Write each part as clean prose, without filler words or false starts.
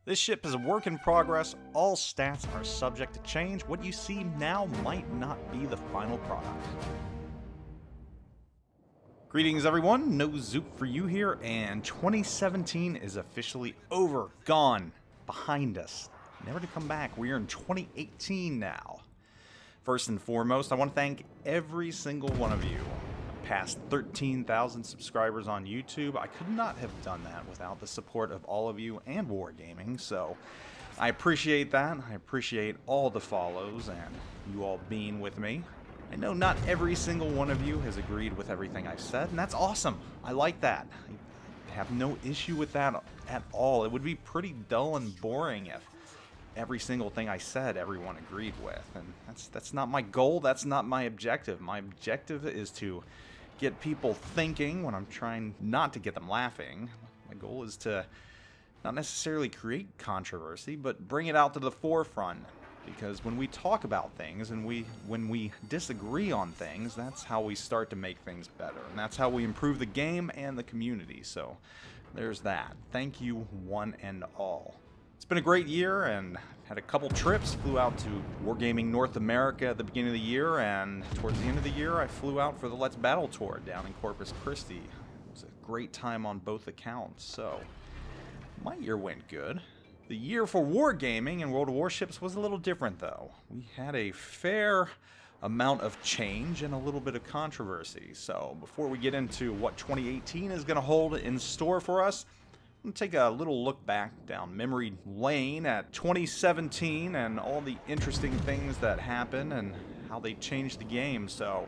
This ship is a work in progress, all stats are subject to change, what you see now might not be the final product. Greetings everyone, NoZoupForYou here, and 2017 is officially over, gone, behind us, never to come back. We are in 2018 now. First and foremost, I want to thank every single one of you. Past 13,000 subscribers on YouTube. I could not have done that without the support of all of you and Wargaming, so I appreciate that. I appreciate all the follows and you all being with me. I know not every single one of you has agreed with everything I've said, and that's awesome. I like that. I have no issue with that at all. It would be pretty dull and boring if every single thing I said everyone agreed with, and that's not my goal. That's not my objective. My objective is to get people thinking when I'm trying not to get them laughing. My goal is to not necessarily create controversy, but bring it out to the forefront. Because when we talk about things and when we disagree on things, that's how we start to make things better. And that's how we improve the game and the community. So there's that. Thank you one and all. It's been a great year, and had a couple trips. Flew out to Wargaming North America at the beginning of the year, and towards the end of the year I flew out for the Let's Battle tour down in Corpus Christi. It was a great time on both accounts, so my year went good. The year for Wargaming and World of Warships was a little different though. We had a fair amount of change and a little bit of controversy. So before we get into what 2018 is going to hold in store for us, I'm going to take a little look back down memory lane at 2017 and all the interesting things that happened and how they changed the game. So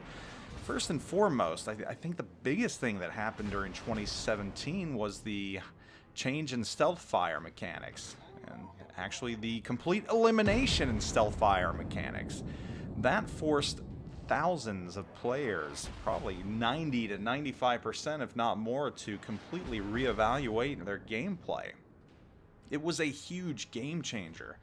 first and foremost, I think the biggest thing that happened during 2017 was the change in stealth fire mechanics, and actually the complete elimination in stealth fire mechanics. That forced thousands of players, probably 90 to 95% if not more, to completely reevaluate their gameplay. It was a huge game changer,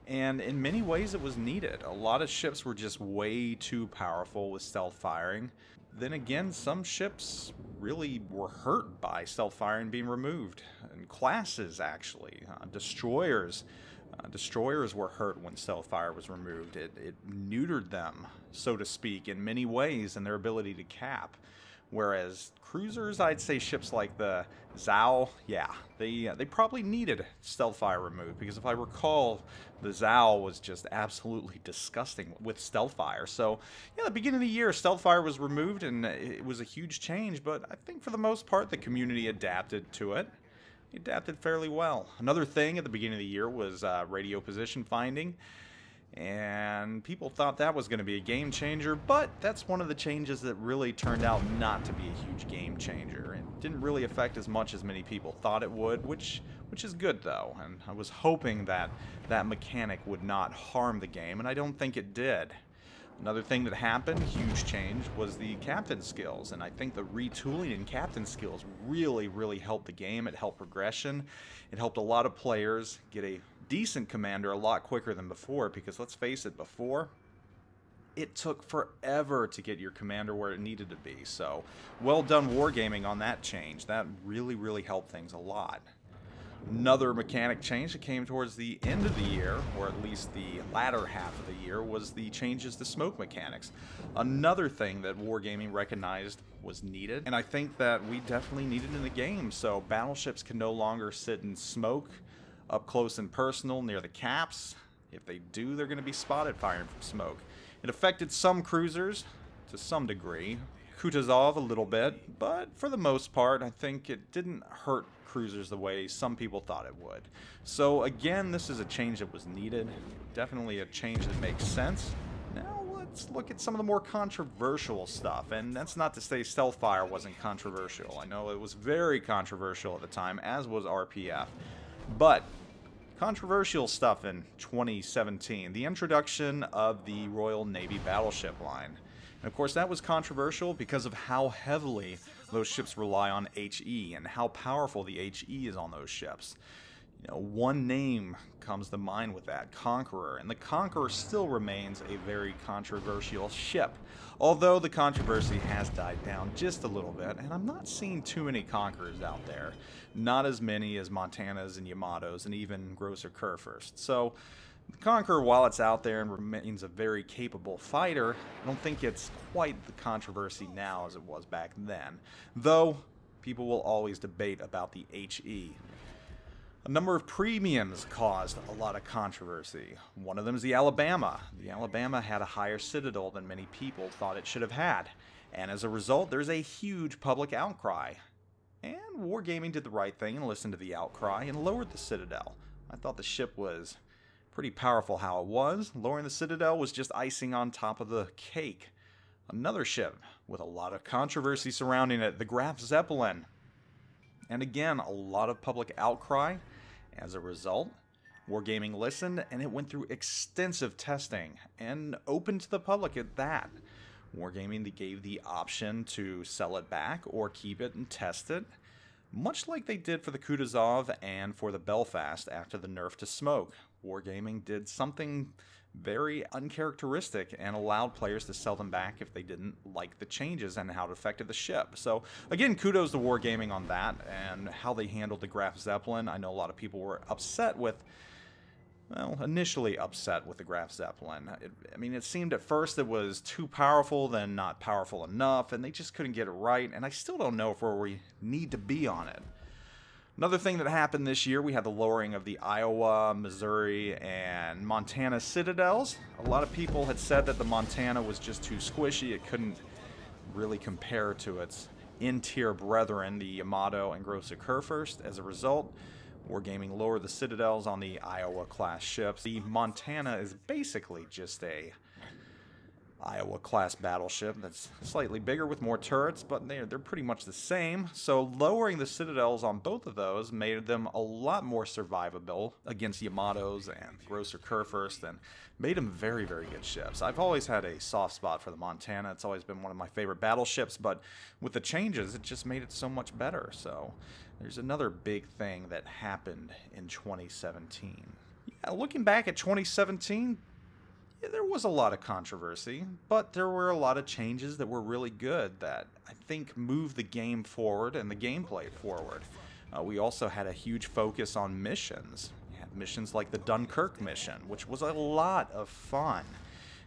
and in many ways it was needed. A lot of ships were just way too powerful with stealth firing. Then again, some ships really were hurt by stealth firing being removed, and classes actually, destroyers were hurt when stealth fire was removed. It neutered them, so to speak, in many ways in their ability to cap. Whereas cruisers, I'd say ships like the Zhao, yeah, they probably needed stealth fire removed, because if I recall, the Zhao was just absolutely disgusting with stealth fire. So yeah, at the beginning of the year, stealth fire was removed, and it was a huge change, but I think for the most part the community adapted to it. He adapted fairly well. Another thing at the beginning of the year was radio position finding, and people thought that was going to be a game changer, but that's one of the changes that really turned out not to be a huge game changer. It didn't really affect as much as many people thought it would, which is good though, and I was hoping that that mechanic would not harm the game, and I don't think it did. Another thing that happened, huge change, was the captain skills, and I think the retooling in captain skills really helped the game. It helped progression. It helped a lot of players get a decent commander a lot quicker than before, because let's face it, before it took forever to get your commander where it needed to be. So well done Wargaming on that change. That really helped things a lot. Another mechanic change that came towards the end of the year, or at least the latter half of the year, was the changes to smoke mechanics. Another thing that Wargaming recognized was needed, and I think that we definitely needed in the game. So battleships can no longer sit in smoke up close and personal near the caps. If they do, they're going to be spotted firing from smoke. It affected some cruisers to some degree, Kutuzov a little bit, but for the most part I think it didn't hurt cruisers the way some people thought it would. So again, this is a change that was needed, definitely a change that makes sense. Now let's look at some of the more controversial stuff, and that's not to say stealth fire wasn't controversial. I know it was very controversial at the time, as was RPF, but controversial stuff in 2017, the introduction of the Royal Navy battleship line. And of course that was controversial because of how heavily those ships rely on HE and how powerful the HE is on those ships. You know, one name comes to mind with that, Conqueror, and the Conqueror still remains a very controversial ship. Although the controversy has died down just a little bit, and I'm not seeing too many Conquerors out there. Not as many as Montanas and Yamatos, and even Grosser Kurfürst. So, the Conqueror, while it's out there and remains a very capable fighter, I don't think it's quite the controversy now as it was back then. Though, people will always debate about the HE. A number of premiums caused a lot of controversy. One of them is the Alabama. The Alabama had a higher Citadel than many people thought it should have had. And as a result, there's a huge public outcry. And Wargaming did the right thing and listened to the outcry and lowered the Citadel. I thought the ship was pretty powerful how it was. Lowering the Citadel was just icing on top of the cake. Another ship with a lot of controversy surrounding it, the Graf Zeppelin. And again, a lot of public outcry. As a result, Wargaming listened, and it went through extensive testing and open to the public at that. Wargaming gave the option to sell it back or keep it and test it, much like they did for the Kutuzov and for the Belfast after the nerf to smoke. Wargaming did something very uncharacteristic and allowed players to sell them back if they didn't like the changes and how it affected the ship. So again, kudos to Wargaming on that and how they handled the Graf Zeppelin. I know a lot of people were upset with, well, initially upset with the Graf Zeppelin. I mean, it seemed at first it was too powerful, then not powerful enough, and they just couldn't get it right, and I still don't know if where we need to be on it. Another thing that happened this year, we had the lowering of the Iowa, Missouri, and Montana Citadels. A lot of people had said that the Montana was just too squishy. It couldn't really compare to its in-tier brethren, the Yamato and Grosser Kurfürst. As a result, Wargaming lowered the Citadels on the Iowa-class ships. The Montana is basically just a Iowa-class battleship that's slightly bigger with more turrets, but they're pretty much the same. So lowering the Citadels on both of those made them a lot more survivable against Yamatos and Grosser Kurfürst and made them very, very good ships. I've always had a soft spot for the Montana. It's always been one of my favorite battleships, but with the changes, it just made it so much better. So there's another big thing that happened in 2017. Yeah, looking back at 2017, yeah, there was a lot of controversy, but there were a lot of changes that were really good that I think moved the game forward and the gameplay forward. We also had a huge focus on missions. We had missions like the Dunkirk mission, which was a lot of fun.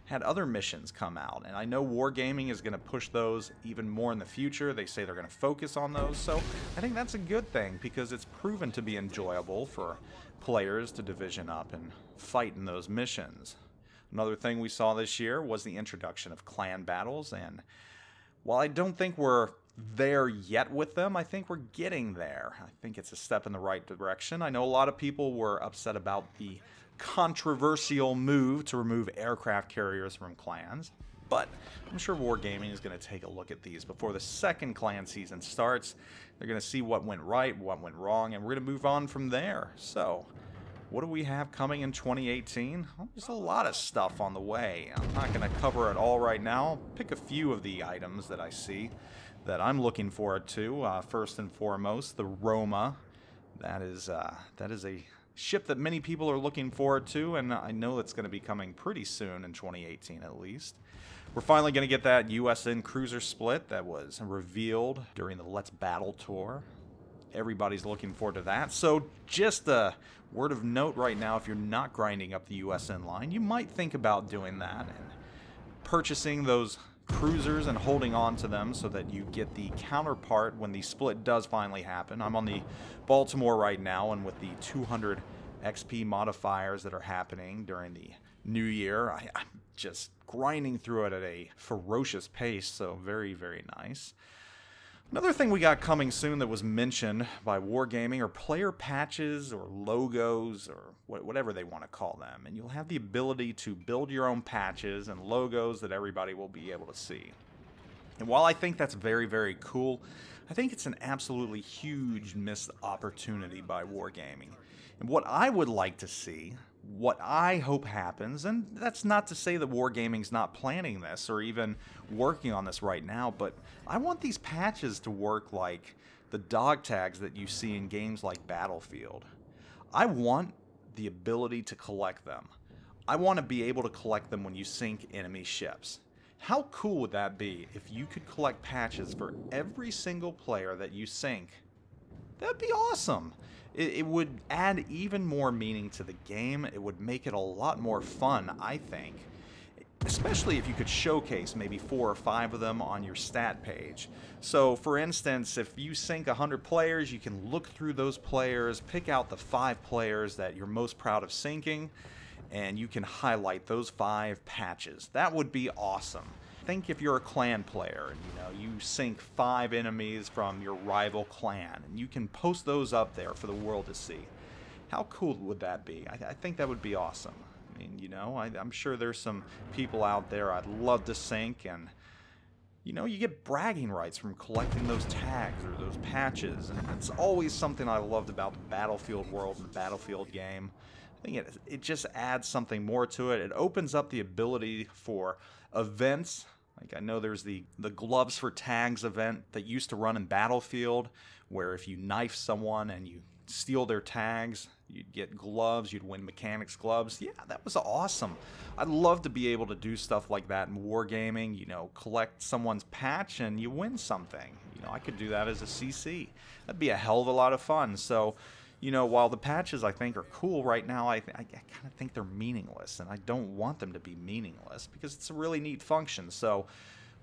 Had other missions come out, and I know Wargaming is going to push those even more in the future. They say they're going to focus on those, so I think that's a good thing because it's proven to be enjoyable for players to division up and fight in those missions. Another thing we saw this year was the introduction of clan battles, and while I don't think we're there yet with them, I think we're getting there. I think it's a step in the right direction. I know a lot of people were upset about the controversial move to remove aircraft carriers from clans, but I'm sure Wargaming is going to take a look at these before the second clan season starts. They're going to see what went right, what went wrong, and we're going to move on from there. So what do we have coming in 2018? Well, there's a lot of stuff on the way. I'm not going to cover it all right now. I'll pick a few of the items that I see that I'm looking forward to. First and foremost, the Roma. That is a ship that many people are looking forward to, and I know it's going to be coming pretty soon in 2018 at least. We're finally going to get that USN cruiser split that was revealed during the Let's Battle tour. Everybody's looking forward to that. So just a word of note right now, if you're not grinding up the USN line, you might think about doing that and purchasing those cruisers and holding on to them so that you get the counterpart when the split does finally happen. I'm on the Baltimore right now, and with the 200 XP modifiers that are happening during the new year, I'm just grinding through it at a ferocious pace, so very, very nice. Another thing we got coming soon that was mentioned by Wargaming are player patches or logos or whatever they want to call them. And you'll have the ability to build your own patches and logos that everybody will be able to see. And while I think that's very, very cool, I think it's an absolutely huge missed opportunity by Wargaming. And what I would like to see, what I hope happens, and that's not to say that Wargaming's not planning this or even working on this right now, but I want these patches to work like the dog tags that you see in games like Battlefield. I want the ability to collect them. I want to be able to collect them when you sink enemy ships. How cool would that be if you could collect patches for every single player that you sink? That'd be awesome. It would add even more meaning to the game. It would make it a lot more fun, I think. Especially if you could showcase maybe 4 or 5 of them on your stat page. So for instance, if you sink 100 players, you can look through those players, pick out the 5 players that you're most proud of sinking, and you can highlight those 5 patches. That would be awesome. Think if you're a clan player and you sink 5 enemies from your rival clan, and you can post those up there for the world to see. How cool would that be? I think that would be awesome. I mean, I'm sure there's some people out there I'd love to sink, and you get bragging rights from collecting those tags or those patches, and it's always something I loved about the Battlefield world and the Battlefield game. I think it just adds something more to it. It opens up the ability for events. Like I know there's the gloves for tags event that used to run in Battlefield, where if you knife someone and you steal their tags, you'd get gloves, you'd win mechanics gloves. Yeah, that was awesome. I'd love to be able to do stuff like that in wargaming, collect someone's patch and you win something. I could do that as a CC. That'd be a hell of a lot of fun. So, while the patches I think are cool right now, I kind of think they're meaningless, and I don't want them to be meaningless because it's a really neat function. So,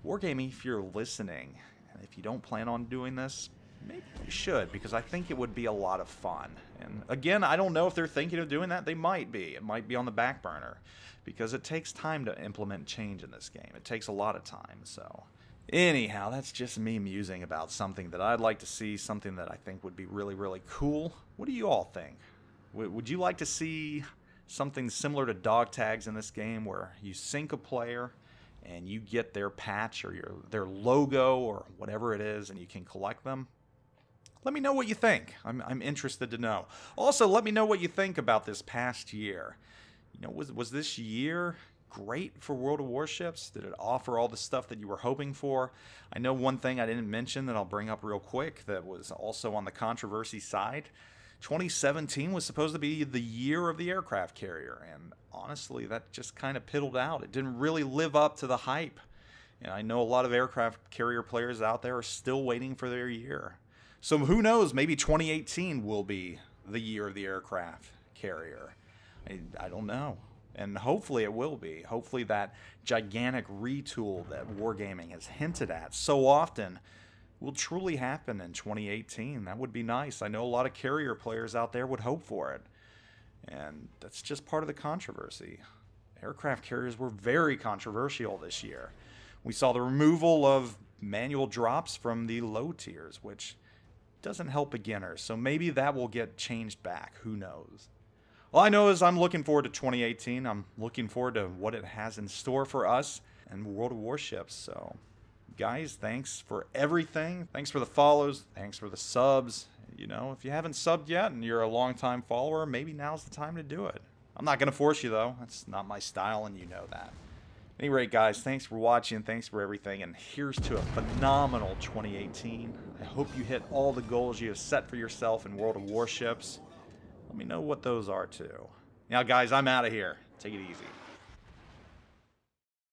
wargaming, if you're listening, and if you don't plan on doing this, maybe you should, because I think it would be a lot of fun. And again, I don't know if they're thinking of doing that. They might be. It might be on the back burner, because it takes time to implement change in this game. It takes a lot of time. So anyhow, that's just me musing about something that I'd like to see, something that I think would be really, really cool. What do you all think? Would you like to see something similar to dog tags in this game, where you sink a player and you get their patch or their logo or whatever it is, and you can collect them? Let me know what you think. I'm interested to know. Also, let me know what you think about this past year. Was this year great for World of Warships? Did it offer all the stuff that you were hoping for? I know one thing I didn't mention that I'll bring up real quick that was also on the controversy side. 2017 was supposed to be the year of the aircraft carrier, and honestly, that just kind of piddled out. It didn't really live up to the hype. And I know a lot of aircraft carrier players out there are still waiting for their year. So who knows, maybe 2018 will be the year of the aircraft carrier. I don't know. And hopefully it will be. Hopefully that gigantic retool that Wargaming has hinted at so often will truly happen in 2018. That would be nice. I know a lot of carrier players out there would hope for it. And that's just part of the controversy. Aircraft carriers were very controversial this year. We saw the removal of manual drops from the low tiers, which doesn't help beginners. So maybe that will get changed back. Who knows? All I know is I'm looking forward to 2018. I'm looking forward to what it has in store for us and World of Warships. So, guys, thanks for everything. Thanks for the follows. Thanks for the subs. If you haven't subbed yet and you're a longtime follower, maybe now's the time to do it. I'm not going to force you, though. That's not my style, and you know that. At any rate, guys, thanks for watching. Thanks for everything. And here's to a phenomenal 2018. I hope you hit all the goals you have set for yourself in World of Warships. Let me know what those are, too. Now, guys, I'm out of here. Take it easy.